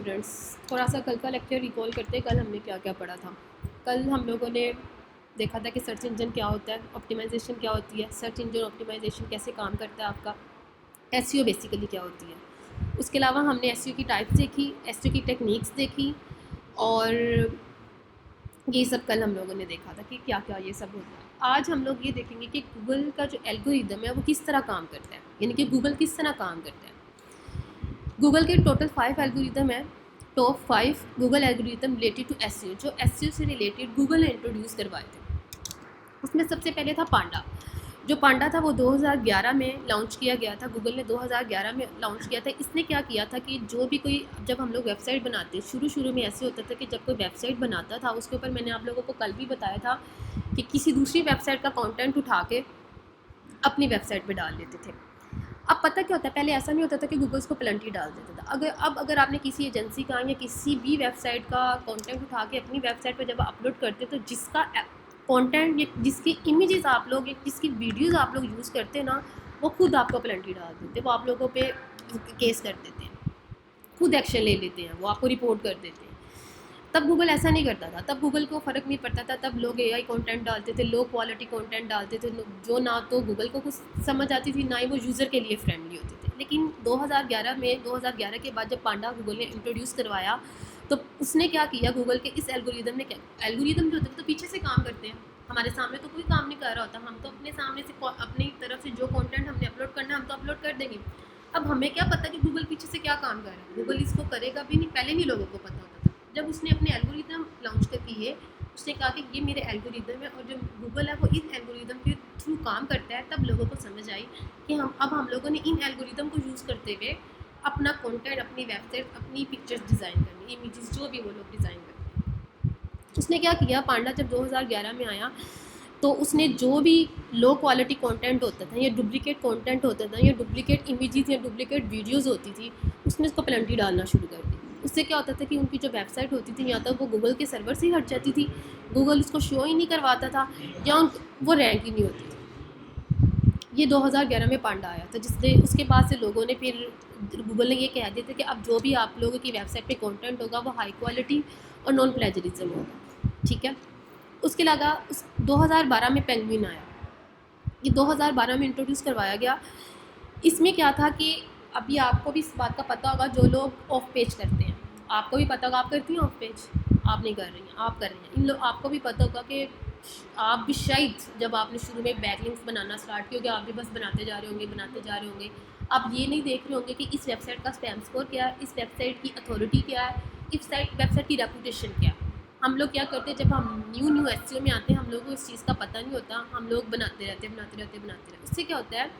Students, थोड़ा सा कल का लेक्चर रिकॉल करते हैं। कल हमने क्या क्या पढ़ा था। कल हम लोगों ने देखा था कि सर्च इंजन क्या होता है, ऑप्टिमाइजेशन क्या होती है, सर्च इंजन ऑप्टिमाइजेशन कैसे काम करता है, आपका एसईओ बेसिकली क्या होती है। उसके अलावा हमने एसईओ की टाइप्स देखी, एसईओ की टेक्निक्स देखी, और ये सब कल हम लोगों ने देखा था कि क्या क्या ये सब होता है। आज हम लोग ये देखेंगे कि गूगल का जो एल्गोरिदम है वो किस तरह काम करता है, यानी कि गूगल किस तरह काम करता है। गूगल के टोटल 5 एल्गोरिदम है। Top 5 Google algorithm related to SEO, जो एसईओ से रिलेटेड गूगल ने इंट्रोड्यूस करवाए थे। उसमें सबसे पहले था पांडा। जो पांडा था वो 2011 में लॉन्च किया गया था। गूगल ने 2011 में लॉन्च किया था। इसने क्या किया था कि जो भी कोई, जब हम लोग वेबसाइट बनाते, शुरू में ऐसे होता था कि जब कोई वेबसाइट बनाता था उसके ऊपर, मैंने आप लोगों को कल भी बताया था कि किसी दूसरी वेबसाइट का कंटेंट उठा के अपनी वेबसाइट पे डाल देते थे। अब पता क्या होता है, पहले ऐसा नहीं होता था कि गूगल उसको प्लेंटी डाल देता था। अगर आपने किसी एजेंसी का या किसी भी वेबसाइट का कंटेंट उठा के अपनी वेबसाइट पर जब अपलोड करते, तो जिसका कंटेंट या जिसकी इमेजेस आप लोग या जिसकी वीडियोस आप लोग यूज़ करते हैं ना, वो खुद आपको प्लेंटी डाल देते, वो आप लोगों पे केस कर देते हैं, खुद एक्शन ले लेते हैं, वो आपको रिपोर्ट कर देते हैं। तब गूगल ऐसा नहीं करता था। तब गूगल को फ़र्क नहीं पड़ता था। तब लोग एआई कंटेंट डालते थे, लो क्वालिटी कंटेंट डालते थे, जो ना तो गूगल को कुछ समझ आती थी, ना ही वो यूज़र के लिए फ्रेंडली होते थे। लेकिन 2011 के बाद जब पांडा गूगल ने इंट्रोड्यूस करवाया, तो उसने क्या किया, गूगल के इस एल्गोरिदम ने क्या, एल्गोरिदम जो होते हैं तो पीछे से काम करते हैं, हमारे सामने तो कोई काम नहीं कर रहा होता। हम तो अपने सामने से, अपनी तरफ से जो कंटेंट हमने अपलोड करना है हम तो अपलोड कर देंगे। अब हमें क्या पता कि गूगल पीछे से क्या काम कर रहा है, गूगल इसको करेगा भी नहीं, पहले नहीं लोगों को पता होता था। जब उसने अपने एल्गोरिदम लॉन्च कर की है, उसने कहा कि ये मेरे एल्गोरिदम है और जो गूगल है वो इस एल्गोरिदम के थ्रू काम करता है, तब लोगों को समझ आई कि हम लोगों ने इन एल्गोरिदम को यूज़ करते हुए अपना कंटेंट, अपनी वेबसाइट, अपनी पिक्चर्स डिज़ाइन करनी, इमेजेस जो भी वो लोग डिज़ाइन करते हैं। उसने क्या किया, पांडा जब 2011 में आया तो उसने जो भी लो क्वालिटी कंटेंट होता था या डुप्लीकेट कंटेंट होता था या डुप्लीकेट इमेजेस या डुप्लीकेट वीडियोस होती थी, उसने उसको पेनल्टी डालना शुरू कर दी। उससे क्या होता था कि उनकी जो वेबसाइट होती थी या तो वो गूगल के सर्वर से ही हट जाती थी, गूगल उसको शो ही नहीं करवाता था, या वो रैंक ही नहीं होती थी। ये 2011 में पांडा आया था, जिससे उसके बाद से लोगों ने फिर, गूगल ने ये कह दिया था कि अब जो भी आप लोगों की वेबसाइट पे कंटेंट होगा वो हाई क्वालिटी और नॉन प्लेजरिज्म होगा, ठीक है। उसके अलावा 2012 में पेंगुइन आया। ये 2012 में इंट्रोड्यूस करवाया गया। इसमें क्या था कि अभी आपको भी इस बात का पता होगा, जो लोग ऑफ पेज करते हैं, आपको भी पता होगा, आप करती हैं ऑफ पेज, आप नहीं कर रही हैं, आप कर रही हैं। इन लोग, आपको भी पता होगा कि आप भी शायद जब आपने शुरू में बैकलिंक्स बनाना स्टार्ट किया होगा, आप भी बस बनाते जा रहे होंगे। आप ये नहीं देख रहे होंगे कि इस वेबसाइट का स्पैम स्कोर क्या है, इस वेबसाइट की अथॉरिटी क्या है, इस वेबसाइट की रेपुटेशन क्या है। हम लोग क्या करते हैं, जब हम न्यू एसईओ में आते हैं, हम लोगों को इस चीज़ का पता नहीं होता, हम लोग बनाते रहते। उससे क्या होता है,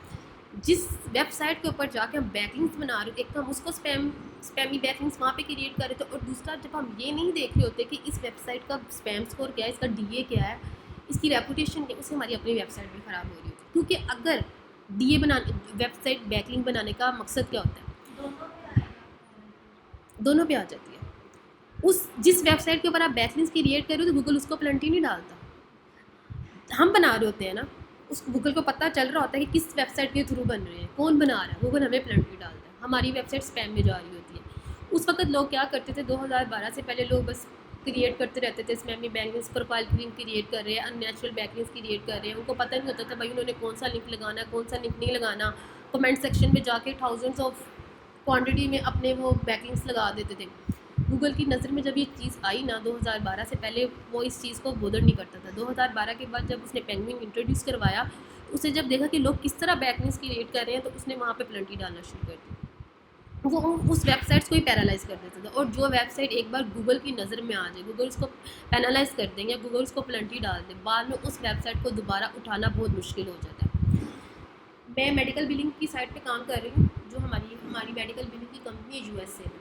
जिस वेबसाइट के ऊपर जाके हम बैकलिंक्स बना रहे हो, एक तो हम उसको स्पैमी बैकलिंक्स वहाँ पे क्रिएट कर रहे थे, और दूसरा जब हम ये नहीं देख रहे होते कि इस वेबसाइट का स्पैम स्कोर क्या है, इसका डीए क्या है, इसकी रेपुटेशन क्या है, उससे हमारी अपनी वेबसाइट भी ख़राब हो रही होती है। क्योंकि अगर डीए बनाने, वेबसाइट बैकलिंक बनाने का मकसद क्या होता है, दोनों पे आ जाती है। उस जिस वेबसाइट के ऊपर आप बैकलिंक्स क्रिएट कर रहे हो तो गूगल उसको पेनल्टी नहीं डालता, हम बना रहे होते हैं ना, उस गूगल को पता चल रहा होता है कि किस वेबसाइट के थ्रू बन रहे हैं, कौन बना रहा है, गूगल हमें पेनल्टी डालता है, हमारी वेबसाइट स्पैम में जा रही होती है। उस वक्त लोग क्या करते थे, 2012 से पहले लोग बस क्रिएट करते रहते थे, spammy backlinks, profile link create कर रहे हैं, अननेचुरल बैकलिंक्स क्रिएट कर रहे हैं। उनको पता नहीं होता था भाई उन्होंने कौन सा लिंक लगाना, कौन सा लिंक नहीं लगाना। कमेंट सेक्शन में जाके थाउजेंड्स ऑफ क्वान्टिटी में अपने वो बैकलिंक्स लगा देते थे। गूगल की नज़र में जब ये चीज़ आई ना, 2012 से पहले वो इस चीज़ को बोदर नहीं करता था। 2012 के बाद जब उसने पेंगुइन इंट्रोड्यूस करवाया, उसे जब देखा कि लोग किस तरह बैकलिंक्स क्रिएट कर रहे हैं, तो उसने वहाँ पे पेनल्टी डालना शुरू कर दी। वो उस वेबसाइट्स को ही पैरालाइज कर देता था, और जो वेबसाइट एक बार गूगल की नज़र में आ जाए, गूगल उसको पैनालाइज कर देंगे, गूगल उसको पेनल्टी डाल दे, बाद में उस वेबसाइट को दोबारा उठाना बहुत मुश्किल हो जाता है। मैं मेडिकल बिलिंग की साइट पे काम कर रही हूँ, जो हमारी मेडिकल बिलिंग की कंपनी है यूएसए में।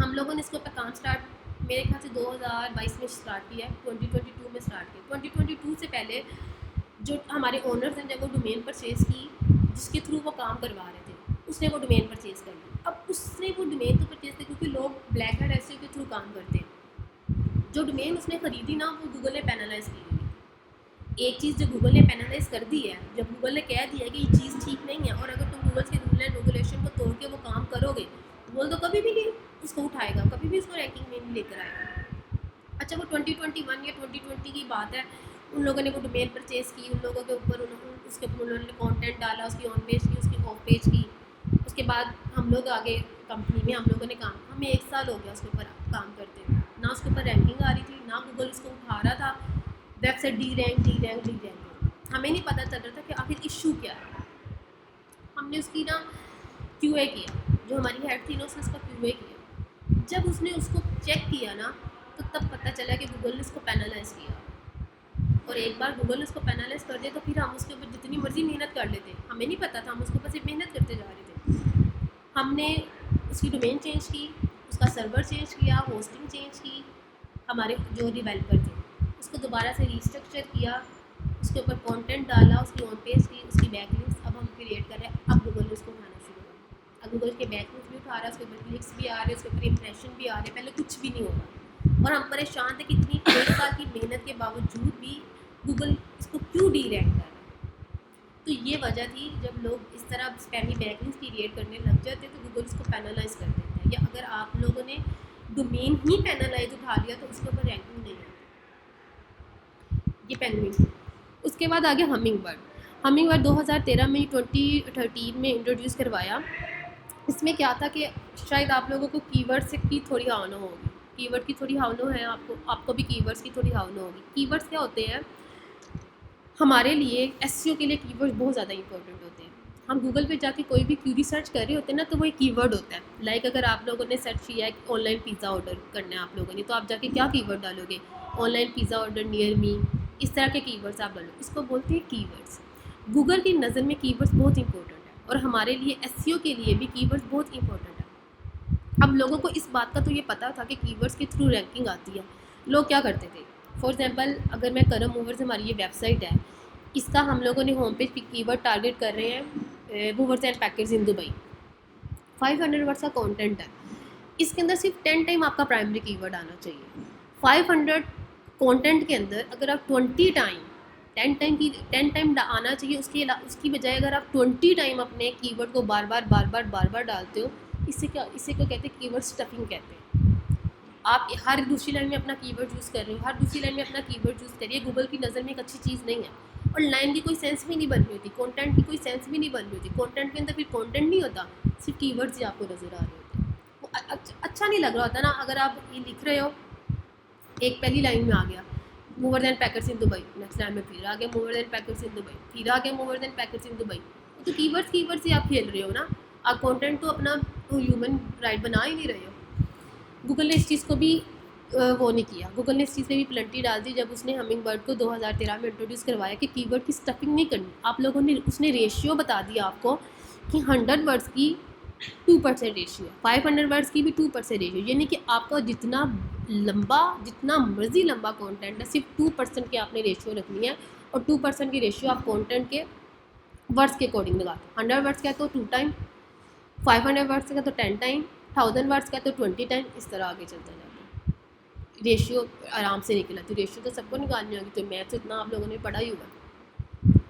हम लोगों ने इसके ऊपर काम स्टार्ट मेरे ख्याल से 2022 में स्टार्ट किया है, 2022 में स्टार्ट किया। 2022 से पहले जो हमारे ओनर्स हैं, जब वो डोमेन परचेज़ की, जिसके थ्रू वो काम करवा रहे थे, उसने वो डोमेन परचेज़ कर ली। अब उसने वो डोमेन तो परचेज़ की, क्योंकि लोग ब्लैक हैट एसईओ के थ्रू काम करते हैं। जो डोमेन उसने ख़रीदी ना, वो गूगल ने पेनलाइज़ की हुई। एक चीज़ जो गूगल ने पेनलाइज़ कर दी है, जब गूगल ने कह दिया कि ये चीज़ ठीक नहीं है, और अगर तुम गूगल के रूल एंड रेगुलेशन को तोड़ के वो काम करोगे, गूगल तो कभी भी नहीं उसको उठाएगा, कभी भी उसको रैंकिंग में नहीं लेकर आएगा। अच्छा, वो 2021 या 2020 की बात है, उन लोगों ने वो डोमेन परचेज़ की, उन लोगों के ऊपर उसके ऊपर उन्होंने कंटेंट डाला, उसकी ऑन पेज की, उसकी ऑफ पेज की। उसके बाद हम लोग आगे कंपनी में हम लोगों ने काम, हमें 1 साल हो गया उसके ऊपर काम करते हुए, ना उसके ऊपर रैंकिंग आ रही थी, ना गूगल उसको उठा रहा था, वेबसाइट डी रैंक। हमें नहीं पता चल रहा था कि आखिर इशू क्या है। हमने उसकी ना QA किया, जो हमारी हेड थी ना, उसने उसका QA किया। जब उसने उसको चेक किया ना, तो तब पता चला कि गूगल ने उसको पेनलाइज किया। और एक बार गूगल ने उसको पेनलाइज कर दिया तो फिर हम उसके ऊपर जितनी मर्जी मेहनत कर लेते, हमें नहीं पता था, हम उसके ऊपर सिर्फ मेहनत करते जा रहे थे। हमने उसकी डोमेन चेंज की, उसका सर्वर चेंज किया, होस्टिंग चेंज की, हमारे जो डेवलपर थे उसको दोबारा से रिस्ट्रक्चर किया, उसके ऊपर कंटेंट डाला, उसकी ऑन पेज की, उसकी बैकलिंक्स अब हम क्रिएट कर रहे हैं। अब गूगल ने उसको उठाना शुरू किया, अब गूगल के बैकलिंक्स भी उठा रहा है, उसके ऊपर क्लिक्स भी आ रहे हैं, उसके ऊपर इंप्रेशन भी आ रहे हैं। पहले कुछ भी नहीं हो रहा और हम परेशान थे कि इतनी 1 साल की मेहनत के बावजूद भी गूगल इसको क्यों डी रैंक कर रहा है। तो ये वजह थी, जब लोग इस तरह स्पैमी बैकलिंक्स क्रिएट करने लग जाते तो गूगल इसको पेनलाइज कर देता है, या अगर आप लोगों ने डोमेन ही पेनलाइज उठा लिया तो उसके ऊपर रैंकिंग नहीं आती। ये पेंगुइन। उसके बाद आ गया हमिंग बर्ड 2013 में, 2013 में इंट्रोड्यूस करवाया। इसमें क्या था कि शायद आप लोगों को कीवर्ड से की थोड़ी हावनो होगी, कीवर्ड की थोड़ी हावनो है, आपको भी कीवर्ड्स की थोड़ी हावनो होगी। कीवर्ड्स क्या होते हैं हमारे लिए, एसईओ के लिए कीवर्ड्स बहुत ज़्यादा इंपॉर्टेंट होते हैं। हम गूगल पे जाके कोई भी क्यूरी सर्च कर रहे होते हैं ना, तो वो एक कीवर्ड होता है। लाइक अगर आप लोगों ने सर्च किया है ऑनलाइन पिज़्ज़ा ऑर्डर करना है आप लोगों ने, तो आप जाके क्या कीवर्ड डालोगे, online pizza order near me, इस तरह के कीवर्ड्स आप डालो, इसको बोलते हैं कीवर्ड्स। गूगल की नज़र में कीवर्ड्स बहुत इंपॉर्टेंट है और हमारे लिए एसईओ के लिए भी कीवर्ड्स बहुत इंपॉर्टेंट है। अब लोगों को इस बात का तो ये पता था कि कीवर्ड्स के थ्रू रैंकिंग आती है। लोग क्या करते थे, फॉर एग्जांपल अगर मैं करम मूवर्स, हमारी ये वेबसाइट है, इसका हम लोगों ने होम पेज पे कीवर्ड टारगेट कर रहे हैं movers and package in Dubai, 500 words का कंटेंट है, इसके अंदर सिर्फ 10 टाइम आपका प्राइमरी कीवर्ड आना चाहिए। 500 कंटेंट के अंदर अगर आप 20 टाइम 10 टाइम आना चाहिए, उसकी बजाय अगर आप 20 टाइम अपने कीवर्ड को बार बार डालते हो, इसे को कहते हैं कीवर्ड स्टफिंग कहते हैं। आप हर दूसरी लाइन में अपना कीवर्ड यूज़ कर रहे हो, हर दूसरी लाइन में अपना कीवर्ड यूज़ करिए, गूगल की नज़र में एक अच्छी चीज़ नहीं है। और लाइन की कोई सेंस भी नहीं बन रही होती, कंटेंट की कोई सेंस भी नहीं बन रही होती, कंटेंट के अंदर फिर कंटेंट नहीं होता, सिर्फ कीवर्ड्स ही आपको नज़र आ रहे होते हैं। वो अच्छा नहीं लग रहा होता ना। अगर आप ये लिख रहे हो, एक पहली लाइन में आ गया मूवर दैन packers in Dubai, next line में फिर आ गया मूवर दैन पैकेट्स इन दुबई, फिर आ गया मूवर दैन पैकेट्स इन दुबई, तो कीवर्ड्स ही आप खेल रहे हो ना, आप कंटेंट तो अपना ह्यूमन राइट बना ही नहीं रहे हो। गूगल ने इस चीज़ को भी वो नहीं किया, गूगल ने इस चीज़ में भी प्लेंटी डाल दी जब उसने हमिंग बर्ड को 2013 में इंट्रोड्यूस करवाया कि कीवर्ड की स्टफिंग नहीं करनी। आप लोगों ने, उसने रेशियो बता दिया आपको कि 100 वर्ड्स की 2% रेशियो, 500 वर्ड्स की भी 2% रेशियो, यानी कि आपका जितना मर्जी लंबा कंटेंट है, सिर्फ 2% की आपने रेशियो रखनी है। और 2% की रेशियो आप कंटेंट के वर्ड्स के अकॉर्डिंग लगाते हो। 100 वर्ड्स का तो 2 टाइम, 500 वर्ड्स का तो 10 टाइम, 1000 वर्ड्स का तो 20 टाइम, इस तरह आगे चलता जाता है। रेशियो आराम से निकला, तो रेशियो तो सबको निकालनी होगी, तो मैथ तो इतना आप लोगों ने पढ़ा ही होगा।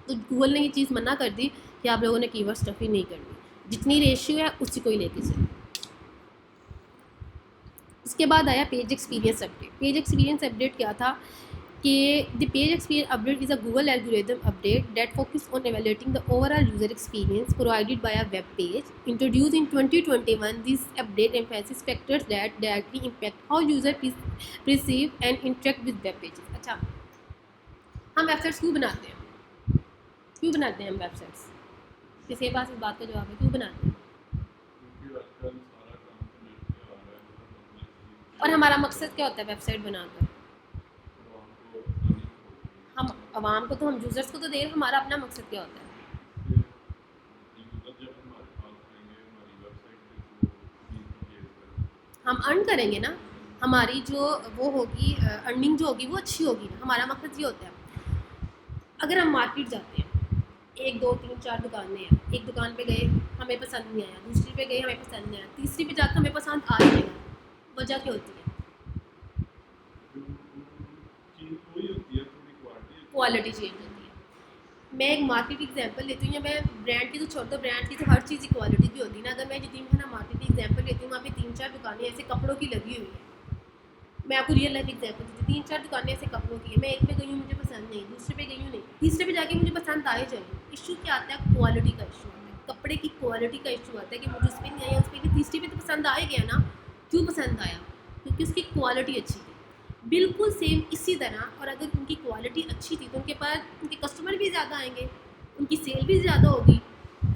तो गूगल ने ये चीज़ मना कर दी कि आप लोगों ने कीवर्ड स्टफिंग नहीं करनी, जितनी रेशियो है उसी को ही लेके चलो। उसके बाद आया page experience update. Page experience update क्या था कि the page experience update is a Google algorithm update that focus on evaluating the overall user experience provided by a web page. Introduced in 2021, this update emphasizes factors that directly impact how user perceive and interact with web pages. अच्छा, हम websites क्यों बनाते हैं हम websites? किसी के पास इस बात का जवाब है, क्यों बनाते हैं? और हमारा मकसद क्या होता है वेबसाइट बनाकर? हम आवाम को तो, हम यूज़र्स को तो दे, हमारा अपना मकसद क्या होता है? हम अर्न करेंगे ना, हमारी जो वो होगी अर्निंग जो होगी वो अच्छी होगी ना, हमारा मकसद ये होता है। अगर हम मार्केट जाते हैं, 1 2 3 4 दुकानें हैं, एक दुकान पे गए हमें पसंद नहीं आया, दूसरी पे गए हमें पसंद नहीं आया, तीसरी पे जाकर हमें पसंद आ ही नहीं, वजह क्या होती है? क्वालिटी चेंज होती है। मैं एक मार्केट एग्जांपल लेती हूँ, या मैं ब्रांड की तो छोड़ दो, ब्रांड की तो हर चीज़ क्वालिटी की होती है ना। अगर मैं जितनी है ना मार्केट की एग्जांपल लेती हूँ, वहाँ पे 3-4 दुकानें ऐसे कपड़ों की लगी हुई है। मैं आपको रियल लाइफ एग्जांपल देती हूँ, 3-4 दुकानें ऐसे कपड़ों की है। मैं एक पे गई हूँ, मुझे पसंद नहीं, दूसरे पे गई हूँ, नहीं, तीसरे पे जाके मुझे पसंद आए चाहिए। इशू क्या आता है? क्वालिटी का इशू आता है, कपड़े की क्वालिटी का इशू आता है कि मुझे उस पर नहीं आया, उस पर, तीसरे पे तो पसंद आ गया ना। क्यों पसंद आया? क्योंकि उसकी क्वालिटी अच्छी थी। बिल्कुल सेम इसी तरह, और अगर उनकी क्वालिटी अच्छी थी तो उनके पास उनके कस्टमर भी ज़्यादा आएंगे, उनकी सेल भी ज़्यादा होगी,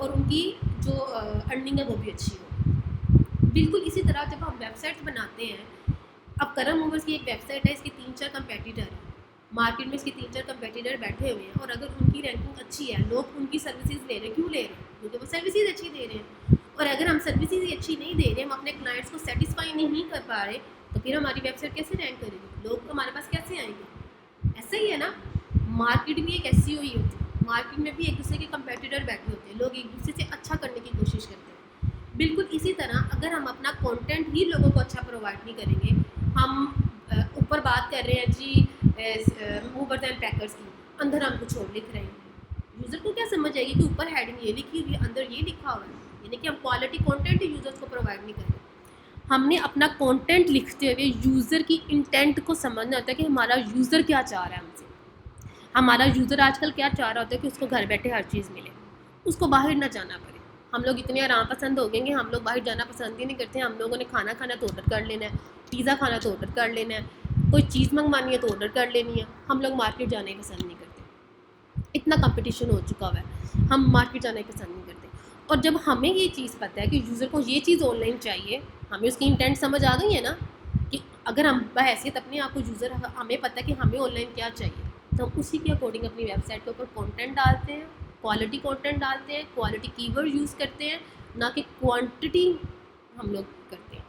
और उनकी जो अर्निंग है वो भी अच्छी होगी। बिल्कुल इसी तरह जब हम वेबसाइट बनाते हैं, अब करम मूवर्स की एक वेबसाइट है, इसके 3-4 कंपेटिटर हैं मार्केट में, इसके 3-4 कंपेटिटर बैठे हुए हैं, और अगर उनकी रैंकिंग अच्छी है, लोग उनकी सर्विसेज ले रहे हैं। क्यों ले रहे हैं? क्योंकि वो सर्विसेज अच्छी दे रहे हैं। और अगर हम सर्विसेज ही अच्छी नहीं दे रहे, हम अपने क्लाइंट्स को सेटिस्फाई नहीं कर पा रहे, तो फिर हमारी वेबसाइट कैसे रैंक करेगी? लोग तो हमारे पास कैसे आएंगे? ऐसा ही है ना। मार्केट भी एक ऐसी हुई होती है, मार्केट में भी एक दूसरे के कंपेटिटर बैठे होते हैं, लोग एक दूसरे से अच्छा करने की कोशिश करते हैं। बिल्कुल इसी तरह अगर हम अपना कंटेंट ही लोगों को अच्छा प्रोवाइड नहीं करेंगे, हम ऊपर बात कर रहे हैं जी मूवर्स एंड पैकर्स की, अंदर हम कुछ और लिख रहे हैं, यूज़र को क्या समझ आएगी कि ऊपर हेडिंग ये लिखी हुई है, अंदर ये लिखा हुआ है? यानी कि हम क्वालिटी कंटेंट ही यूज़र्स को प्रोवाइड नहीं कर रहे। हमने अपना कंटेंट लिखते हुए यूज़र की इंटेंट को समझना होता है कि हमारा यूज़र क्या चाह रहा है हमसे। हमारा यूज़र आजकल क्या चाह रहा होता है कि उसको घर बैठे हर चीज़ मिले, उसको बाहर ना जाना पड़े। हम लोग इतने आराम पसंद हो गए कि हम लोग बाहर जाना पसंद ही नहीं करते। हम लोगों ने खाना खाना तो ऑर्डर कर लेना है, पिज़्ज़ा खाना तो ऑर्डर कर लेना है, कोई चीज़ मंगवानी है तो ऑर्डर कर लेनी है। हम लोग मार्केट जाना ही पसंद नहीं करते। इतना कंपटीशन हो चुका हुआ है, हम मार्केट जाना ही पसंद नहीं करते। और जब हमें ये चीज़ पता है कि यूज़र को ये चीज़ ऑनलाइन चाहिए, हमें उसकी इंटेंट समझ आ गई है ना, कि अगर हम बहैसियत अपने आप को यूज़र, हमें पता है कि हमें ऑनलाइन क्या चाहिए, तो हम उसी के अकॉर्डिंग अपनी वेबसाइट के ऊपर कंटेंट डालते हैं, क्वालिटी कंटेंट डालते हैं, क्वालिटी कीवर्ड यूज़ करते हैं, ना कि क्वांटिटी हम लोग करते हैं।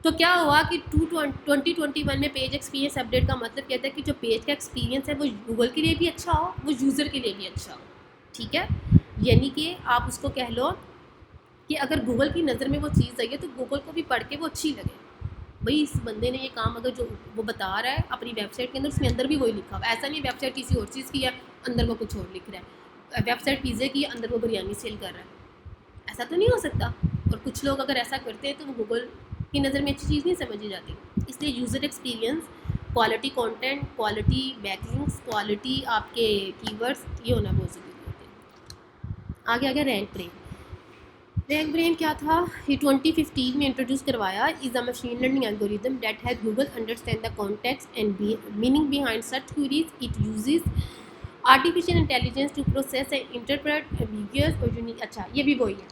तो क्या हुआ कि 2021 में पेज एक्सपीरियंस अपडेट का मतलब कहता है कि जो पेज का एक्सपीरियंस है वो गूगल के लिए भी अच्छा हो, वो यूज़र के लिए भी अच्छा हो। ठीक है, यानी कि आप उसको कह लो कि अगर गूगल की नज़र में वो चीज़ आई है तो गूगल को भी पढ़ के वो अच्छी लगे। भाई इस बंदे ने ये काम अगर जो वो बता रहा है अपनी वेबसाइट के अंदर, उसमें अंदर भी वही लिखा हुआ है। ऐसा नहीं वेबसाइट किसी और चीज़ की है, अंदर वो कुछ और लिख रहा है। वेबसाइट पिज़्ज़े की है, अंदर वो बिरयानी सेल कर रहा है। ऐसा तो नहीं हो सकता। और कुछ लोग अगर ऐसा करते हैं तो वो गूगल की नज़र में अच्छी चीज़ नहीं समझी जाती। इसलिए user experience, quality content, quality backlinks, quality आपके कीवर्ड्स, ये होना बहुत ज़रूरी होते हैं। आगे आगे रैंक ब्रेन। रैंक ब्रेन क्या था? ये 2015 में इंट्रोड्यूस करवाया। Is a machine learning algorithm that has Google understand the context and meaning behind search queries. It uses artificial intelligence to process and interpret ambiguous और यूनिक। अच्छा, ये भी वही है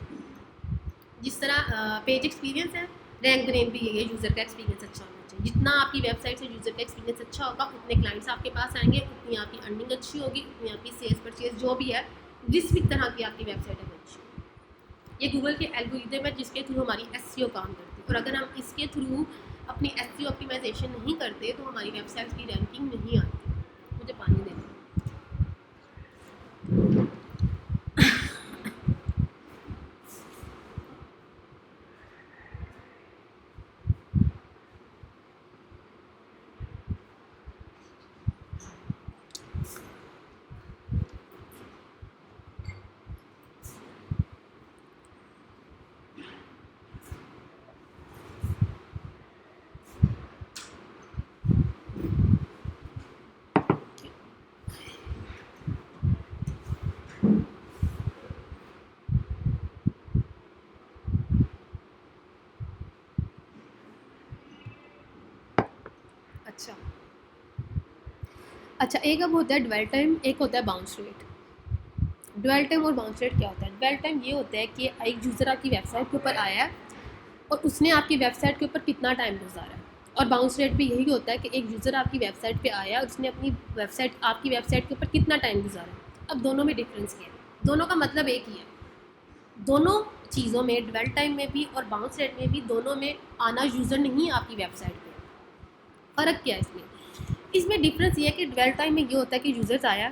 जिस तरह पेज एक्सपीरियंस है, रैंक ब्रेन भी यही है, यूज़र का एक्सपीरियंस अच्छा होना चाहिए। जितना आपकी वेबसाइट से यूज़र का एक्सपीरियंस अच्छा होगा, उतने क्लाइंट्स आपके पास आएंगे, उतनी आपकी अर्निंग अच्छी होगी, उतनी आपकी सेल्स परचेज जो भी है, जिस भी तरह की आपकी वेबसाइट है अच्छी होगी। ये गूगल के एल्गोरिदम है जिसके थ्रू हमारी एसईओ काम करती है। और अगर हम इसके थ्रू अपनी एसईओ ऑप्टिमाइजेशन नहीं करते तो हमारी वेबसाइट की रैंकिंग नहीं आती। मुझे पानी दे दो। अच्छा, एक अब होता है ड्वेल टाइम, एक होता है बाउंस रेट। ड्वेल टाइम और बाउंस रेट क्या होता है? ड्वेल टाइम ये होता है कि एक यूज़र आपकी वेबसाइट के ऊपर आया है और उसने आपकी वेबसाइट के ऊपर कितना टाइम गुजारा है। और बाउंस रेट भी यही होता है कि एक यूज़र आपकी वेबसाइट पे आया और उसने अपनी वेबसाइट आपकी वेबसाइट के ऊपर कितना टाइम गुजारा है। अब दोनों में डिफरेंस क्या है? दोनों का मतलब एक ही है। दोनों चीज़ों में, ड्वेल टाइम में भी और बाउंस रेट में भी, दोनों में आना यूज़र नहीं आपकी वेबसाइट पर। फ़र्क क्या है इसमें? इसमें डिफरेंस ये है कि ड्वेल टाइम में ये होता है कि यूज़र्स आया,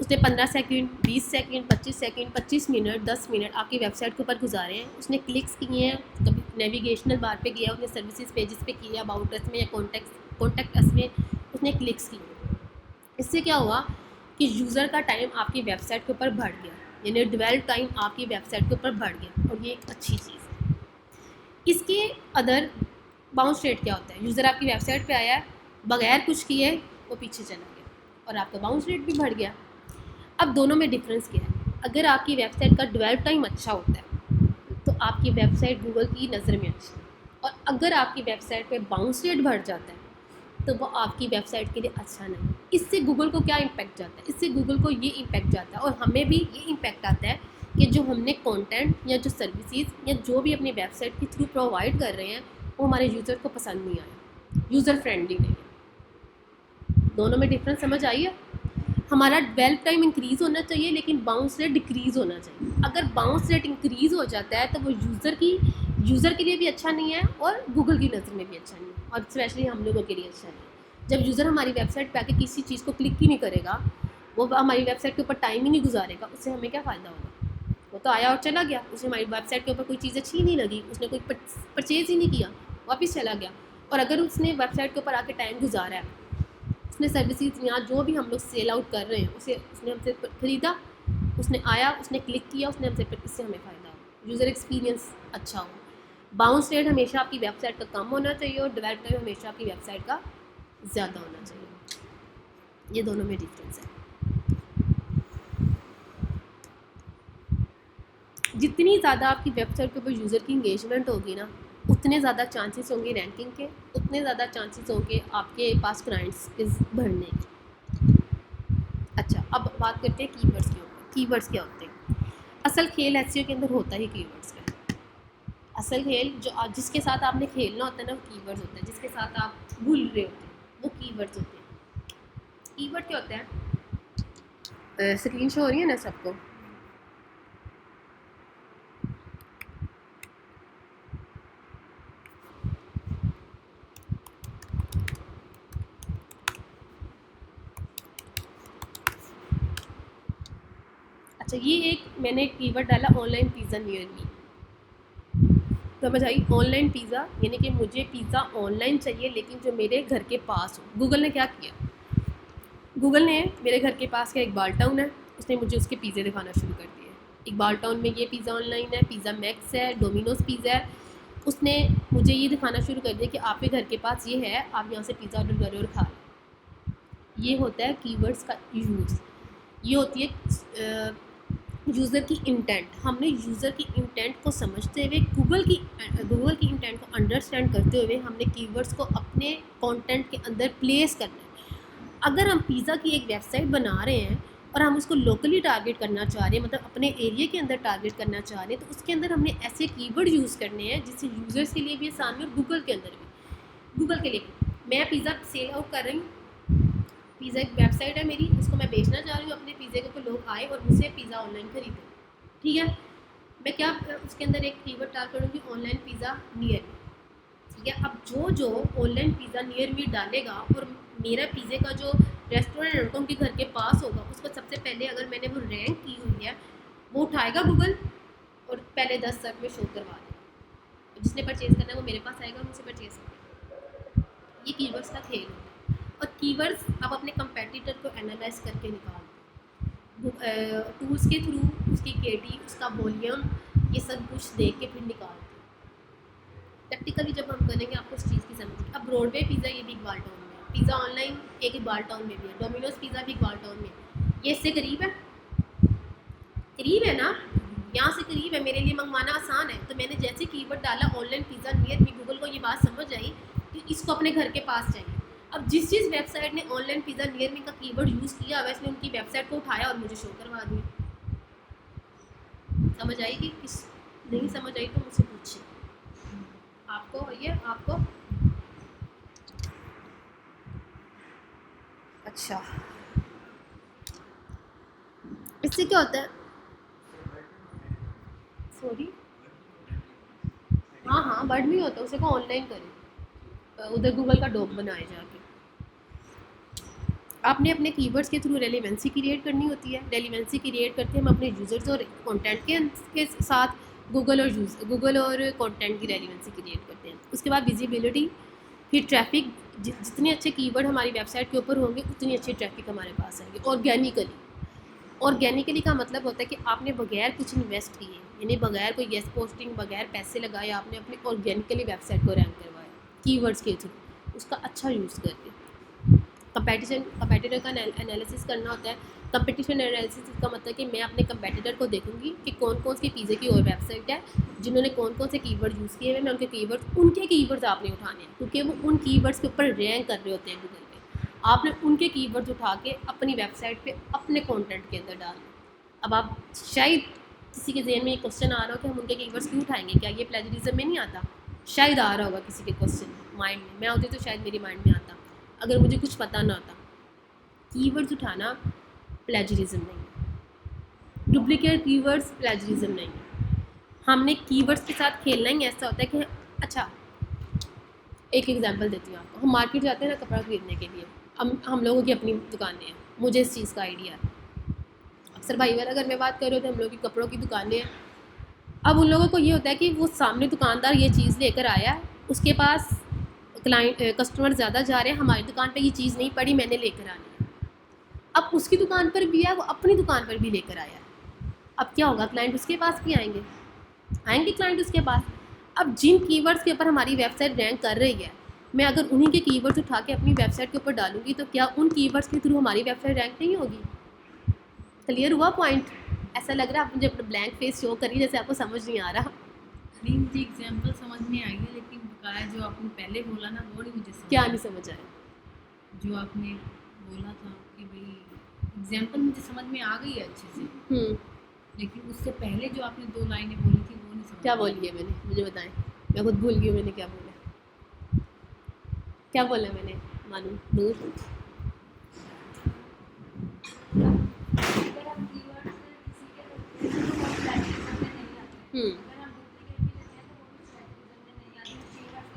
उसने 15 second, 20 second, 25 second, 25 minute, 10 minute आपकी वेबसाइट के ऊपर गुजारे हैं। उसने क्लिक्स किए हैं, कभी नेविगेशनल बार पे गया, उसने सर्विसेज पेजेस पे किया, अबाउट अस में या कॉन्टैक्ट अस में उसने क्लिक्स किए। इससे क्या हुआ कि यूज़र का टाइम आपकी वेबसाइट के ऊपर बढ़ गया, यानी डिवेल टाइम आपकी वेबसाइट के ऊपर बढ़ गया, और ये एक अच्छी चीज़ है। इसके अदर बाउंस रेट क्या होता है? यूज़र आपकी वेबसाइट पे आया, बगैर कुछ किए वो पीछे चला गया और आपका बाउंस रेट भी बढ़ गया। अब दोनों में डिफरेंस क्या है? अगर आपकी वेबसाइट का डिवेल टाइम अच्छा होता है तो आपकी वेबसाइट गूगल की नज़र में अच्छी है, और अगर आपकी वेबसाइट पे बाउंस रेट बढ़ जाता है तो वो आपकी वेबसाइट के लिए अच्छा नहीं। इससे गूगल को क्या इम्पैक्ट जाता है? इससे गूगल को ये इम्पैक्ट जाता है, और हमें भी ये इम्पैक्ट आता है कि जो हमने कंटेंट या जो सर्विसेज या जो भी अपनी वेबसाइट के थ्रू प्रोवाइड कर रहे हैं वो हमारे यूज़र को पसंद नहीं आया, यूज़र फ्रेंडली नहीं है। दोनों में डिफरेंस समझ आई है? हमारा डेवलप टाइम इंक्रीज़ होना चाहिए लेकिन बाउंस रेट डिक्रीज़ होना चाहिए। अगर बाउंस रेट इंक्रीज़ हो जाता है तो वो यूज़र के लिए भी अच्छा नहीं है और गूगल की नज़र में भी अच्छा नहीं है, और स्पेशली हम लोगों के लिए अच्छा नहीं है। जब यूज़र हमारी वेबसाइट पे आके किसी चीज़ को क्लिक ही नहीं करेगा, वो हमारी वेबसाइट के ऊपर टाइम ही नहीं गुजारेगा, उससे हमें क्या फ़ायदा होगा? वो तो आया और चला गया, उसे हमारी वेबसाइट के ऊपर कोई चीज़ अच्छी नहीं लगी, उसने कोई परचेज़ ही नहीं किया, वापस चला गया। और अगर उसने वेबसाइट के ऊपर आके टाइम गुजारा है, उसने सर्विसेज यहाँ जो भी हम लोग सेल आउट कर रहे हैं उसने हमसे ख़रीदा, उसने आया, उसने क्लिक किया, उसने हमसे, इससे हमें फ़ायदा हो, यूज़र एक्सपीरियंस अच्छा हो। बाउंस रेट हमेशा आपकी वेबसाइट का कम होना चाहिए और डेवलप टाइम हमेशा आपकी वेबसाइट का ज़्यादा होना चाहिए। ये दोनों में डिफरेंस है। जितनी ज़्यादा आपकी वेबसाइट के ऊपर यूज़र की इंगेजमेंट होगी ना, उतने ज़्यादा चांसेस होंगे रैंकिंग के, उतने ज़्यादा चांसेस होंगे आपके पास क्लाइंट्स के बढ़ने के। अच्छा, अब बात करते हैं कीवर्ड्स के ऊपर। कीवर्ड्स क्या होते हैं? असल खेल एसईओ के अंदर होता ही कीवर्ड्स का। असल खेल जो जिसके साथ आपने खेलना होता है ना, वो कीवर्ड्स होता है। जिसके साथ आप भूल रहे होते हैं वो कीवर्ड्स होते हैं। कीवर्ड क्या होता है? स्क्रीन शो हो रही है ना सबको? अच्छा, ये एक मैंने कीवर्ड डाला, ऑनलाइन पिज़्ज़ा नियर मी। समझ आई? ऑनलाइन पिज़्ज़ा यानी कि मुझे पिज़्ज़ा ऑनलाइन चाहिए लेकिन जो मेरे घर के पास हो। गूगल ने क्या किया? गूगल ने मेरे घर के पास का इकबाल टाउन है, उसने मुझे उसके पिज़्ज़े दिखाना शुरू कर दिए। इकबाल टाउन में ये पिज़्ज़ा ऑनलाइन है, पिज़्ज़ा मैक्स है, डोमिनोज़ पिज़्ज़ा है। उसने मुझे ये दिखाना शुरू कर दिया कि आपके घर के पास ये है, आप यहाँ से पिज़्ज़ा ऑर्डर करें और खा लें। ये होता है कीवर्ड्स का यूज़। ये होती है यूज़र की इंटेंट। हमने यूज़र की इंटेंट को समझते हुए गूगल की इंटेंट को अंडरस्टैंड करते हुए हमने कीवर्ड्स को अपने कंटेंट के अंदर प्लेस करना है। अगर हम पिज़्ज़ा की एक वेबसाइट बना रहे हैं और हम उसको लोकली टारगेट करना चाह रहे हैं, मतलब अपने एरिया के अंदर टारगेट करना चाह रहे हैं, तो उसके अंदर हमने ऐसे कीवर्ड यूज़ करने हैं जिससे यूज़र्स के लिए भी आसान है और गूगल के अंदर भी। गूगल के लिए मैं पिज़्ज़ा सेल आउट कर रही हूँ, पिज़्ज़ा एक वेबसाइट है मेरी, उसको मैं बेचना चाह रही हूँ अपने पिज़्ज़े को, लोग आए और मुझसे पिज़्ज़ा ऑनलाइन खरीदें। ठीक है, मैं क्या उसके अंदर एक कीवर्ड डाल करूँगी, ऑनलाइन पिज़्ज़ा नियर मी। ठीक है, अब जो ऑनलाइन पिज़्ज़ा नियर मी डालेगा और मेरा पिज़्ज़े का जो रेस्टोरेंट है उनके घर के पास होगा, उसको सबसे पहले अगर मैंने वो रैंक की हुई है वो उठाएगा गूगल और पहले 10 सर्च में शो करवा देगा। जिसने परचेज़ करना है वो मेरे पास आएगा, मुझसे परचेज़ करेगा। ये कीवर्ड्स का खेल होता है। और कीवर्ड्स आप अपने कंपेटिटर को एनालाइज करके निकालते हैं टूल्स के थ्रू, उसकी केटी, उसका वॉल्यूम, ये सब कुछ देख के फिर निकालते हैं। प्रैक्टिकली जब हम करेंगे आपको इस चीज़ की समझ। अब ब्रॉडवे पिज़्ज़ा ये भी इकबाल टाउन में है, पिज़्ज़ा ऑनलाइन एक इकबाल टाउन में भी है, डोमिनोज़ पिज़्ज़ा भी इकबाल टाउन में है। ये इससे करीब है, करीब है ना, यहाँ से करीब है, मेरे लिए मंगवाना आसान है। तो मैंने जैसे कीवर्ड डाला online pizza near me, Google को ये बात समझ आई कि इसको अपने घर के पास चाहिए। अब जिस वेबसाइट ने ऑनलाइन पिज़्ज़ा नियर मी का कीवर्ड यूज़ किया वैसे उनकी वेबसाइट को उठाया और मुझे शो करवा दिया। समझ आई कि किस नहीं समझ आई तो मुझसे पूछिए। आपको ये आपको अच्छा, इससे क्या होता है? सॉरी, हाँ वर्ड नहीं होता, उसे को ऑनलाइन करें, उधर गूगल का डॉक बनाए जाके। आपने अपने कीवर्ड्स के थ्रू रेलेवेंसी क्रिएट करनी होती है। रेलेवेंसी क्रिएट करते हम अपने यूज़र्स और कंटेंट के साथ गूगल और कंटेंट की रेलेवेंसी क्रिएट करते हैं। उसके बाद विजिबिलिटी, फिर ट्रैफिक जितने अच्छे कीवर्ड हमारी वेबसाइट के ऊपर होंगे उतनी अच्छी ट्रैफिक हमारे पास आएगी ऑर्गेनिकली का मतलब होता है कि आपने बगैर कुछ इन्वेस्ट किए, यानी बगैर कोई गेस्ट पोस्टिंग, बगैर पैसे लगाए, आपने अपनी ऑर्गेनिकली वेबसाइट को रैंक करवाया कीवर्ड्स के थ्रू, उसका अच्छा यूज़ करके। कंपेटिटर का एनालिसिस करना होता है। कंपटीशन एनालिसिस का मतलब कि मैं अपने कंपेटिटर को देखूंगी कि कौन कौन सी पिज़्ज़ा की और वेबसाइट है जिन्होंने कौन कौन से कीवर्ड यूज़ किए हुए, मैं उनके कीवर्ड्स आपने उठाने हैं, क्योंकि वो उन कीवर्ड्स के ऊपर रैंक कर रहे होते हैं गूगल पे। आपने उनके कीवर्ड्स उठा के अपनी वेबसाइट पे अपने कंटेंट के अंदर डालना। अब आप शायद किसी के जहन में ये क्वेश्चन आ रहा हो कि हम उनके कीवर्ड्स क्यों उठाएंगे, क्या ये प्लेजरिज्म में नहीं आता? शायद आ रहा होगा किसी के क्वेश्चन माइंड में, मैं होती तो शायद मेरी माइंड में आता अगर मुझे कुछ पता ना होता। कीवर्ड्स उठाना प्लेजरिज्म नहीं है, डुप्लीकेट कीवर्ड्स प्लेजरिज्म नहीं है। हमने कीवर्ड्स के साथ खेलना ही ऐसा होता है कि अच्छा, एक एग्जांपल देती हूँ आपको। हम मार्केट जाते हैं ना कपड़ा खरीदने के लिए, हम लोगों की अपनी दुकानें हैं, मुझे इस चीज़ का आइडिया है। अक्सर भाई वाला अगर मैं बात कर रही हूँ तो हम लोगों की कपड़ों की दुकानें हैं। अब उन लोगों को ये होता है कि वो सामने दुकानदार ये चीज़ लेकर आया है, उसके पास क्लाइंट कस्टमर ज़्यादा जा रहे हैं, हमारी दुकान पे ये चीज़ नहीं पड़ी, मैंने लेकर आनी है। अब उसकी दुकान पर भी है, वो अपनी दुकान पर भी लेकर आया है। अब क्या होगा, क्लाइंट उसके पास भी आएंगे क्लाइंट उसके पास। अब जिन कीवर्ड्स के ऊपर हमारी वेबसाइट रैंक कर रही है, मैं अगर उन्हीं के कीवर्ड्स उठा के अपनी वेबसाइट के ऊपर डालूंगी तो क्या उन कीवर्ड्स के थ्रू हमारी वेबसाइट रैंक नहीं होगी? क्लियर हुआ पॉइंट? ऐसा लग रहा है आप मुझे अपना ब्लैंक फेस शो करिए जैसे आपको समझ नहीं आ रहा। नहीं, मुझे एग्जांपल समझ में आई है, लेकिन बकाया जो आपने पहले बोला ना वो नहीं मुझे समझ क्या नहीं समझ आया? जो आपने बोला था कि भाई एग्जांपल मुझे समझ में आ गई है अच्छे से, लेकिन उससे पहले जो आपने 2 लाइनें बोली थी वो नहीं समझ। क्या बोली है मैंने, मुझे बताएं, मैं खुद भूल गई हूँ मैंने क्या बोला। क्या बोला मैंने मालूम दूर?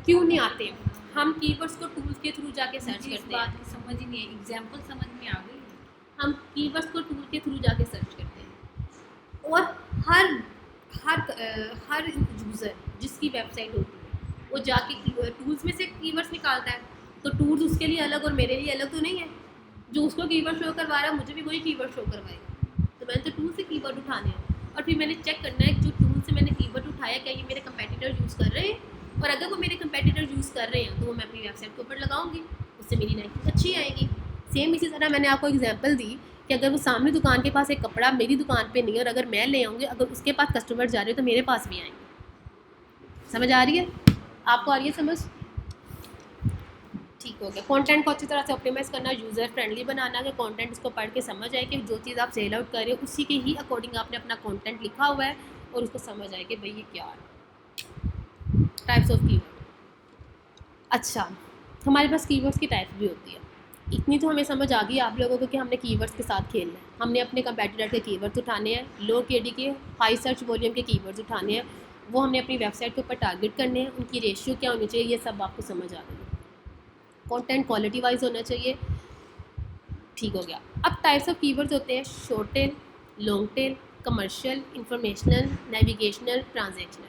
क्यों नहीं आते? हम कीवर्ड्स को टूल्स के थ्रू जाके सर्च करते हैं। बात की समझ ही नहीं है, एग्जांपल समझ में आ गई। हम कीवर्ड्स को टूल के थ्रू जाके सर्च करते हैं, और हर हर हर यूज़र जिसकी वेबसाइट होती है वो जाके टूल्स में से कीवर्ड्स निकालता है। तो टूल्स उसके लिए अलग और मेरे लिए अलग तो नहीं है। जो उसको कीवर्ड शो करवा रहा है मुझे भी वही कीवर्ड शो करवाएगा। तो मैंने तो टूल से कीवर्ड उठाने हैं और फिर मैंने चेक करना है जो टूल से मैंने कीवर्ड उठाया क्या ये मेरे कंपेटिटर यूज़ कर रहे हैं, और अगर वो मेरे कंपेटिटर यूज़ कर रहे हैं तो वो मैं अपनी वेबसाइट के ऊपर लगाऊंगी, उससे मेरी रैंकिंग अच्छी आएगी। सेम इसी तरह मैंने आपको एग्जांपल दी कि अगर वो सामने दुकान के पास एक कपड़ा मेरी दुकान पे नहीं है और अगर मैं ले आऊँगी, अगर उसके पास कस्टमर जा रहे हो तो मेरे पास भी आएंगे। समझ आ रही है? आपको आ रही है समझ? ठीक हो गया। कंटेंट को अच्छी तरह से ऑप्टिमाइज़ करना, यूज़र फ्रेंडली बनाना, कि कंटेंट उसको पढ़ के समझ आए कि जो चीज़ आप सेल आउट कर रहे हो उसी के ही अकॉर्डिंग आपने अपना कंटेंट लिखा हुआ है और उसको समझ आए कि भाई ये क्या है। Types of keyword. अच्छा, हमारे पास कीवर्ड्स की टाइप्स भी होती है। इतनी तो हमें समझ आ गई आप लोगों को कि हमने कीवर्ड्स के साथ खेलना है। हमने अपने कंपेटिटर के कीवर्ड्स उठाने हैं, लो केडी के हाई सर्च वॉल्यूम के कीवर्ड्स उठाने हैं, वो हमने अपनी वेबसाइट के ऊपर टारगेट करने हैं, उनकी रेशियो क्या होनी चाहिए, ये सब आपको समझ आ गई है। कंटेंट क्वालिटी वाइज होना चाहिए। ठीक हो गया। अब टाइप्स ऑफ कीवर्ड्स होते हैं short tail, long tail, commercial, informational, navigational, transactional.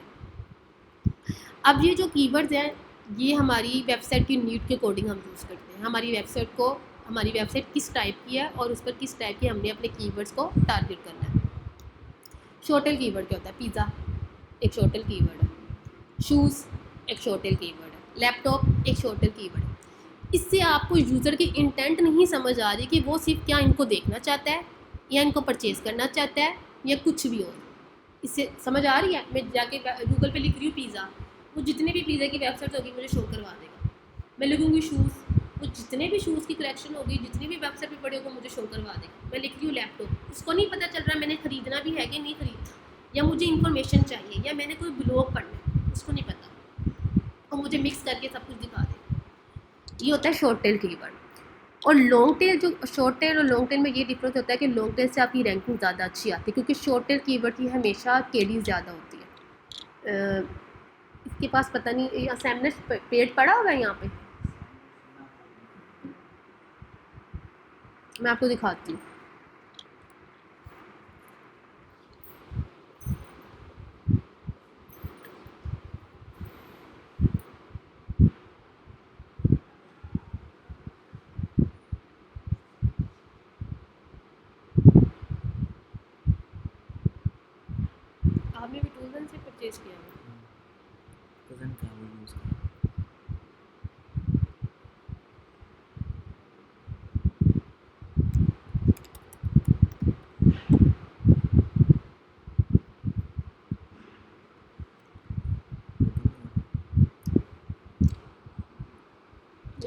अब ये जो कीवर्ड्स हैं ये हमारी वेबसाइट की नीड के अकॉर्डिंग हम यूज़ करते हैं। हमारी वेबसाइट किस टाइप की है और उस पर किस टाइप की हमने अपने कीवर्ड्स को टारगेट करना है। शॉर्ट टेल कीवर्ड क्या होता है? पिज़्ज़ा एक शॉर्ट टेल कीवर्ड है, शूज़ एक शॉर्ट टेल कीवर्ड है, लैपटॉप एक शॉर्ट टेल कीवर्ड है। इससे आपको यूज़र की इंटेंट नहीं समझ आ रही कि वो सिर्फ क्या इनको देखना चाहता है या इनको परचेज़ करना चाहता है या कुछ भी और। इससे समझ आ रही है? मैं जाके गूगल पे लिख रही हूँ पिज़्ज़ा, वो जितने भी पिज़्ज़ा की वेबसाइट होगी मुझे शो करवा देगा। मैं लिखूँगी शूज़, वो जितने भी शूज़ की कलेक्शन होगी, जितनी भी वेबसाइट पे पड़े होगा मुझे शो करवा देगा। मैं लिख रही हूँ लैपटॉप, उसको नहीं पता चल रहा मैंने ख़रीदना भी है कि नहीं ख़रीदना, या मुझे इन्फॉर्मेशन चाहिए या मैंने कोई ब्लॉग पढ़ना है, उसको नहीं पता, और मुझे मिक्स करके सब कुछ दिखा देगा। ये होता है शॉर्ट टेल कीवर्ड। और लॉन्ग टेल, जो शॉर्ट टेल और लॉन्ग टेल में ये डिफरेंस होता है कि लॉन्ग टेल से आपकी रैंकिंग ज़्यादा अच्छी आती है, क्योंकि शॉर्ट टेल कीवर्ड की हमेशा केडी ज़्यादा होती है। इसके पास पता नहीं असाइनमेंट पेड पड़ा होगा यहाँ पे, मैं आपको दिखाती हूँ।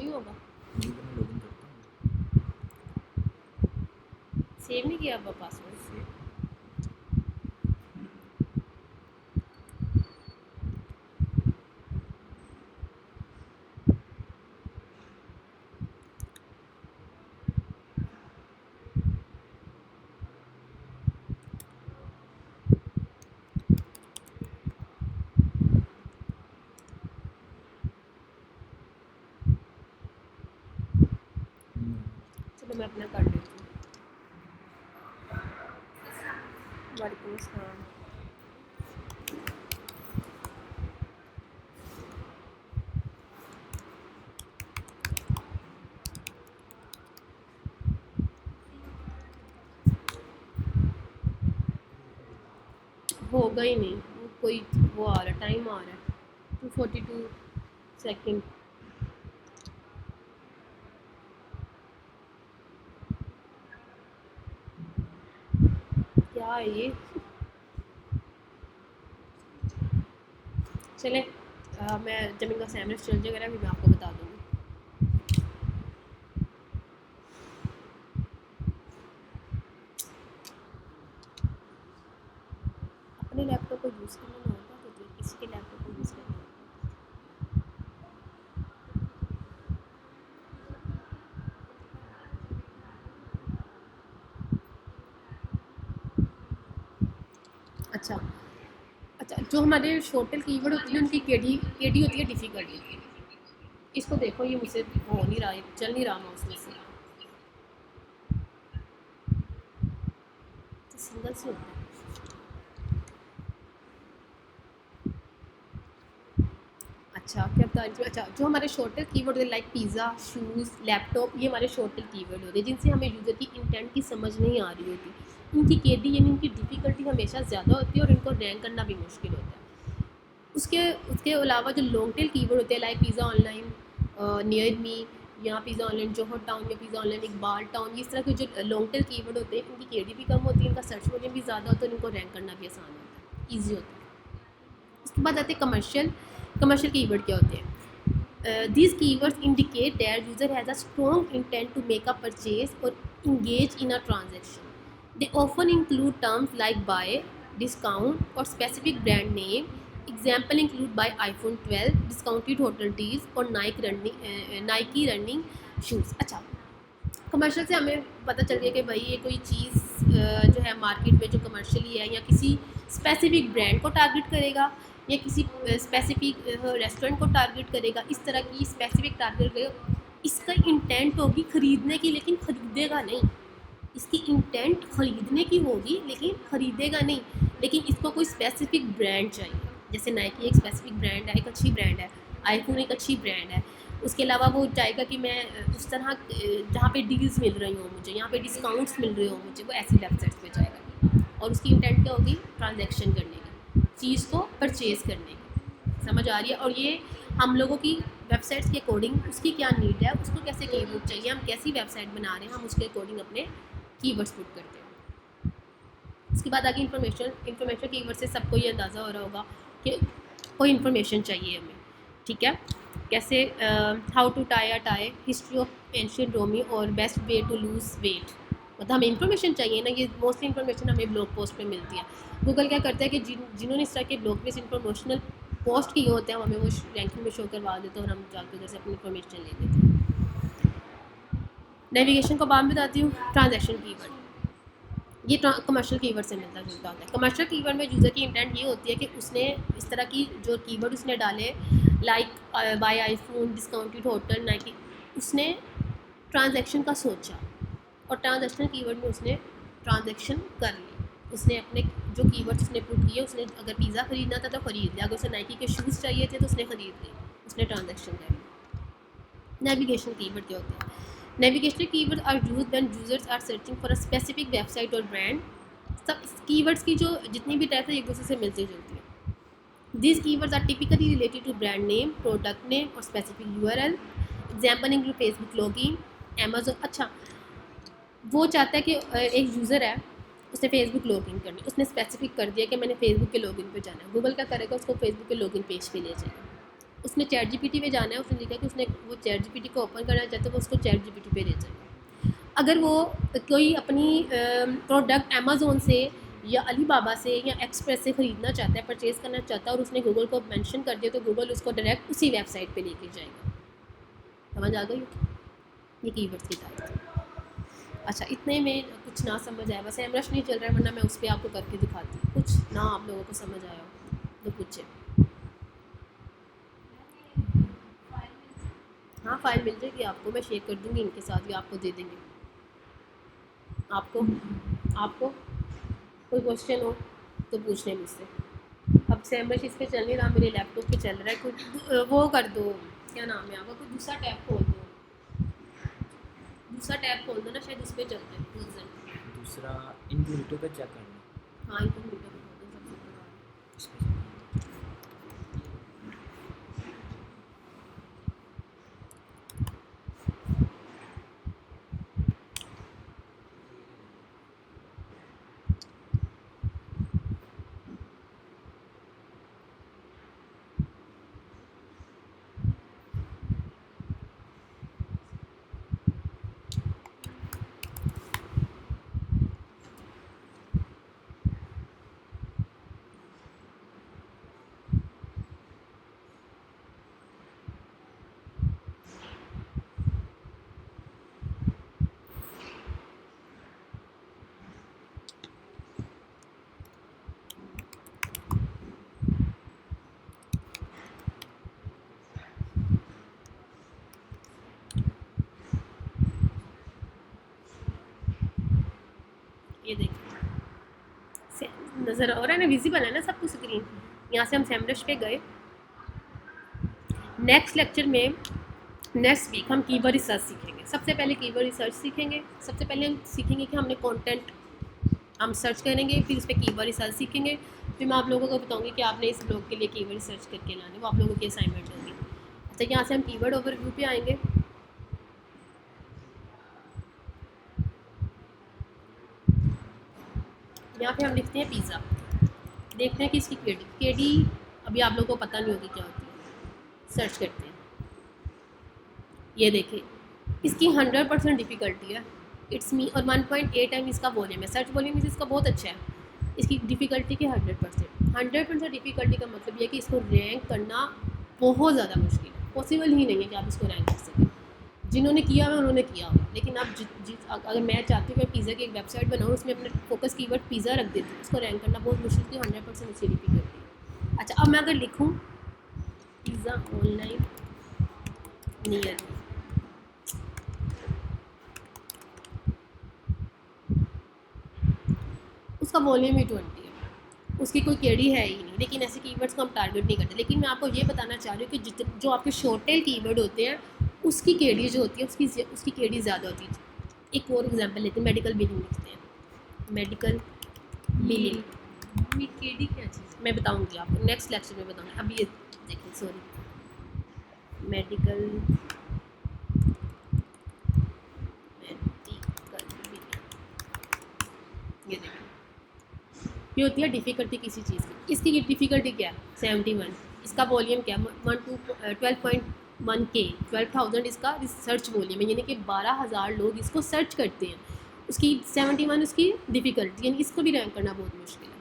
नहीं होगा। नहीं तो मैं लॉगिन करता हूँ। सेव नहीं किया आपका पासवर्ड? चलो मैं अपना कर लेती हूँ। वालेकुम अस्सलाम। होगा ही नहीं, कोई वो आ रहा है, टाइम आ रहा है 2:42 सेकंड। क्या है ये? चले मैं जब इनका सैमरेज चल जाएगा ना फिर मैं आपको बता दूँगी। अपने लैपटॉप को यूज़ करना ना होता तो किसी के लैपटॉप को यूज़ करना होता। अच्छा अच्छा, जो हमारे शॉर्टल कीवर्ड होती है उनकी केडी केडी होती है डिफ़िकल्टी। इसको देखो, ये मुझसे हो नहीं रहा है, चल नहीं रहा मैं उसमें से। तो सिंगल से होता है। अच्छा क्या बता रही थी? अच्छा, जो हमारे शॉर्टल कीवर्ड होते हैं लाइक पिज़्ज़ा, शूज़, लैपटॉप, ये हमारे शॉर्टल कीवर्ड होते हैं जिनसे हमें यूज़र की इंटेंट की समझ नहीं आ रही होती। इनकी केडी यानी इनकी डिफ़िकल्टी हमेशा ज़्यादा होती है और इनको रैंक करना भी मुश्किल होता है। उसके उसके अलावा जो लॉन्ग टेल कीवर्ड होते हैं like pizza online, near me, या पिज़्ज़ा ऑनलाइन जोहर टाउन, या पिज़्ज़ा ऑनलाइन इकबाल टाउन, इस तरह के जो लॉन्ग टेल कीवर्ड होते हैं इनकी केडी भी कम होती है, इनका सर्च वॉल्यूम भी ज़्यादा होता है और इनको रैंक करना भी आसान होता है, ईजी होता है। उसके बाद आते हैं कमर्शियल कीवर्ड क्या होते हैं? These keywords indicate that user has a strong intent to make a purchase or engage in a transaction. They often include terms like buy, discount or specific brand name. Example include buy iPhone 12, discounted hotel deals और Nike running shoes। अच्छा, commercial से हमें पता चल गया कि भाई ये कोई चीज़ जो है मार्केट में जो कमर्शियली है या किसी स्पेसिफिक ब्रांड को टारगेट करेगा या किसी स्पेसिफिक रेस्टोरेंट को टारगेट करेगा, इस तरह की स्पेसिफिक टारगेट करेगा। इसका इंटेंट होगी ख़रीदने की लेकिन ख़रीदेगा नहीं। इसकी इंटेंट ख़रीदने की होगी लेकिन ख़रीदेगा नहीं, लेकिन इसको कोई स्पेसिफिक ब्रांड चाहिए। जैसे नाइकी एक स्पेसिफिक ब्रांड है, एक अच्छी ब्रांड है, आईफोन एक अच्छी ब्रांड है। उसके अलावा वो चाहेगा कि मैं उस तरह जहाँ पे डील्स मिल रही हों मुझे, यहाँ पे डिस्काउंट्स मिल रहे हों मुझे, वो ऐसी वेबसाइट्स पे जाएगा और उसकी इंटेंट क्या होगी? ट्रांजैक्शन करने की, चीज़ को परचेज़ करने की। समझ आ रही है? और ये हम लोगों की वेबसाइट्स के अकॉर्डिंग उसकी क्या नीड है, उसको कैसे कीवर्ड चाहिए, हम कैसी वेबसाइट बना रहे हैं, हम उसके अकॉर्डिंग अपने कीवर्ड्स पुट करते हैं। उसके बाद आगे इन्फॉर्मेशन कीवर्ड से सबको ये अंदाज़ा हो रहा होगा कि कोई इन्फॉर्मेशन चाहिए हमें, ठीक है? कैसे how to tie, history of ancient रोमी और best way to lose weight. मतलब हमें इन्फॉर्मेशन चाहिए ना, ये मोस्टली इन्फॉर्मेशन हमें ब्लॉग पोस्ट पे मिलती है। गूगल क्या करता है कि जिन्होंने इस तरह के ब्लॉग पे इन्फॉर्मेशनल पोस्ट किए होते हैं हमें वो रैंकिंग में शो करवा देते हैं और हम जाकर उधर से अपनी इन्फॉर्मेशन ले लेते हैं। नेविगेशन को बाद बताती हूँ। ट्रांजैक्शन कीवर्ड ये कमर्शियल कीवर्ड से मिलता जुलता होता है। कमर्शियल कीवर्ड में यूज़र की इंटेंट ये होती है कि उसने इस तरह की जो कीवर्ड उसने डाले like buy iPhone, discounted hotel, Nike, उसने ट्रांजैक्शन का सोचा और ट्रांजैक्शन कीवर्ड में उसने ट्रांजैक्शन कर ली। उसने अपने जो कीवर्ड्स उसने पुट किए, उसने अगर पिज़्ज़ा ख़रीदना था तो ख़रीद लिया, अगर उसे नाइकी के शूज़ चाहिए थे तो उसने ख़रीद लिए, उसने ट्रांजैक्शन कर ली। नेविगेशन कीवर्ड क्या होते हैं? Navigational keyword are used when users are searching for a specific website और ब्रांड। सब कीवर्ड्स की जो जितनी भी टाइप है एक दूसरे से मिलती जुलती है। These keywords are typically related to brand name, product name और specific URL. Example include Facebook login, Amazon। अच्छा, वो चाहता है कि एक यूज़र है, उसने फेसबुक लॉगिन करनी, उसने स्पेसिफिक कर दिया कि मैंने फेसबुक के लॉगिन पे जाना है। गूगल क्या करेगा? उसको फेसबुक के लॉगिन पेज पे ले जाएगा। उसने चैट जीपीटी पे जाना है, उसने लिखा कि उसने वो चैट जीपीटी को ओपन करना चाहता है, वो उसको चैट जीपीटी पे ले जाएगा। अगर वो कोई अपनी प्रोडक्ट अमेज़ोन से या अली बाबा से या एक्सप्रेस से ख़रीदना चाहता है, परचेज़ करना चाहता है और उसने गूगल को मेंशन कर दिया, तो गूगल उसको डायरेक्ट उसी वेबसाइट पे लेके जाएगा। समझ आ गई? ये कीवर्ड्स की टाइप थी। अच्छा, इतने में कुछ ना समझ आया, बस एमरश नहीं चल रहा है, वरना मैं उस पर आपको करके दिखाती। कुछ ना आप लोगों को समझ आया हो तो पूछे। हाँ, फाइल मिल जाएगी आपको, मैं शेयर कर दूँगी इनके साथ, या आपको दे देंगे। आपको कोई क्वेश्चन हो तो पूछ लें मुझसे। अब सैमरश इस पर चल नहीं रहा, मेरे लैपटॉप पे चल रहा है। कोई वो कर दो, क्या नाम है आपका, कोई दूसरा टैब खोल दो, दूसरा टैब खोल दो ना, शायद उस पर चलता है। दूसरा इनकॉग्निटो पे चेक करना। हाँ, इनको वीडियो में खोल दो, सबसे ऊपर। इस पे ये देखिए, नज़र आ रहा है ना, विजिबल है ना सब कुछ स्क्रीन। यहाँ से हम सैमरश पे गए। नेक्स्ट लेक्चर में, नेक्स्ट वीक हम कीवर्ड रिसर्च सीखेंगे। सबसे पहले कीवर्ड रिसर्च सीखेंगे। सबसे पहले हम सीखेंगे कि हमने कंटेंट हम सर्च करेंगे, फिर उस पर कीवर्ड रिसर्च सीखेंगे। फिर मैं आप लोगों को बताऊंगी कि आपने इस ब्लॉग के लिए कीवर्ड रिसर्च करके लाने, वो आप लोगों की असाइनमेंट होगी। अच्छा, यहाँ से हम कीवर्ड ओवरव्यू पे आएंगे। यहाँ पे हम लिखते हैं पिज़्ज़ा, देखते हैं कि इसकी केडी अभी आप लोगों को पता नहीं होगी क्या होती है। सर्च करते हैं, ये देखें, इसकी 100% डिफ़िकल्टी है, इट्स मी, और 1.8 टाइम इसका वॉल्यूम है। सर्च वॉल्यूम इसका बहुत अच्छा है। इसकी डिफ़िकल्टी की 100% डिफ़िकल्टी का मतलब ये है कि इसको रैंक करना बहुत ज़्यादा मुश्किल है, पॉसिबल ही नहीं है कि आप इसको रैंक कर सकें। जिन्होंने किया हुआ उन्होंने किया हुआ, लेकिन आप अगर मैं चाहती हूँ मैं पिज़्ज़ा की एक वेबसाइट बनाऊँ, उसमें अपना फोकस कीवर्ड पिज़्ज़ा रख देती हूँ, उसको रैंक करना बहुत मुश्किल थी। 100% इसकी डिफ़िकल्टी है। अच्छा, अब मैं अगर लिखूँ पिज़्ज़ा ऑनलाइन नियर, उसका वॉल्यूम ही 20 है, उसकी कोई केडी है ही नहीं, लेकिन ऐसे कीवर्ड्स को हम टारगेट नहीं करते। लेकिन मैं आपको ये बताना चाह रही हूँ कि जो आपके शॉर्ट टेल कीवर्ड होते हैं, उसकी केडी जो होती है, उसकी केडी ज़्यादा होती है। एक और एग्जांपल लेते हैं, मेडिकल बिलिंग लिखते हैं। मेडिकल बिलिंग केडी क्या चीज़? मैं बताऊँगी आपको, नेक्स्ट लेक्चर में बताऊँगी। अभी ये देखिए, सॉरी, मेडिकल ये देखिए, ये होती है डिफ़िकल्टी किसी चीज़ की। इसकी डिफ़िकल्टी क्या है? 71। इसका वॉल्यूम क्या है? 12.1 के, 12,000 इसका रिसर्च वॉल्यूम है, यानी कि 12,000 लोग इसको सर्च करते हैं। उसकी 71 उसकी डिफ़िकल्टी, यानी इसको भी रैंक करना बहुत मुश्किल है।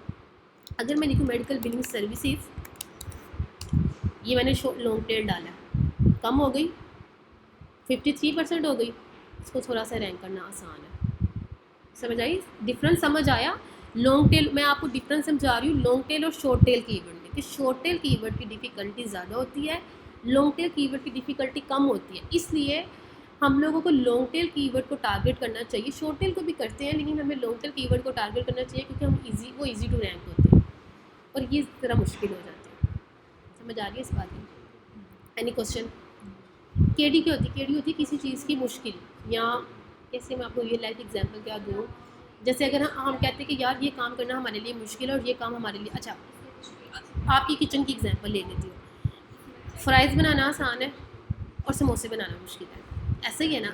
अगर मैं लिखूँ मेडिकल बिलिंग सर्विसेज, ये मैंने लॉन्ग टेल डाला है, कम हो गई, 53% हो गई। इसको थोड़ा सा रैंक करना आसान है। समझ आई? डिफरेंस समझ आया? लॉन्ग टेल, मैं आपको डिफरेंस समझा रही हूँ लॉन्ग टेल और शॉर्ट टेल कीवर्ड में, कि शॉर्ट टेल कीवर्ड की डिफ़िकल्टी ज़्यादा होती है, लॉन्ग टेल कीवर्ड की डिफ़िकल्टी कम होती है। इसलिए हम लोगों को लॉन्ग टेल कीवर्ड को टारगेट करना चाहिए। शॉर्ट टेल को भी करते हैं, लेकिन हमें लॉन्ग टेल कीवर्ड को टारगेट करना चाहिए, क्योंकि हम वो ईजी टू रैंक होते हैं और ये ज़रा मुश्किल हो जाते हैं। समझ आ रही है इस बात में? Any question? केडी क्या होती है? केडी होती है किसी चीज़ की मुश्किल, या कैसे मैं आपको रियल लाइफ एग्जांपल क्या दूँ। जैसे अगर हम कहते हैं कि यार ये काम करना हमारे लिए मुश्किल है और ये काम हमारे लिए, अच्छा आपकी किचन की एग्जांपल ले लेती हूँ। फ्राइज़ बनाना आसान है और समोसे बनाना मुश्किल है, ऐसा ही है ना?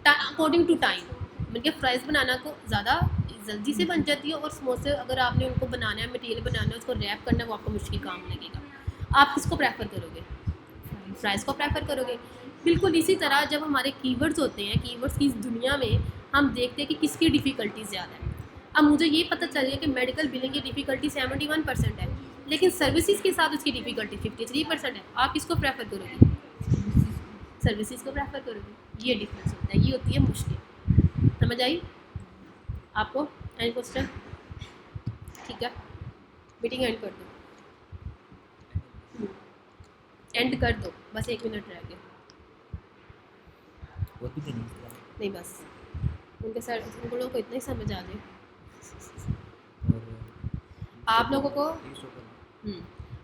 अकॉर्डिंग टू टाइम, मतलब फ्राइज़ बनाना को ज़्यादा जल्दी से बन जाती है, और समोसे अगर आपने उनको बनाना है, मटेरियल बनाना है, उसको रैप करना है, वो आपको मुश्किल काम लगेगा। आप किसको प्रेफर करोगे? प्राइस को प्रेफर करोगे। बिल्कुल इसी तरह जब हमारे कीवर्ड्स होते हैं, कीवर्ड्स की इस दुनिया में हम देखते हैं कि किसकी डिफ़िकल्टी ज़्यादा है। अब मुझे ये पता चल गया कि मेडिकल बिलिंग की डिफ़िकल्टी 71% है, लेकिन सर्विसेज के साथ उसकी डिफ़िकल्टी 53% है। आप किसको प्रेफर करोगे? सर्विसेज को प्रेफर करोगे। ये डिफरेंस होता है, ये होती है मुश्किल। समझ आई आपको? And question? ठीक है, मीटिंग एंड कर दो। एंड कर दो, बस 1 मिनट रह गया। वो भी तो नहीं नहीं बस उनके सर उन लोगों को इतना ही समझ आ जाए। और आप लोगों को ये शो करना।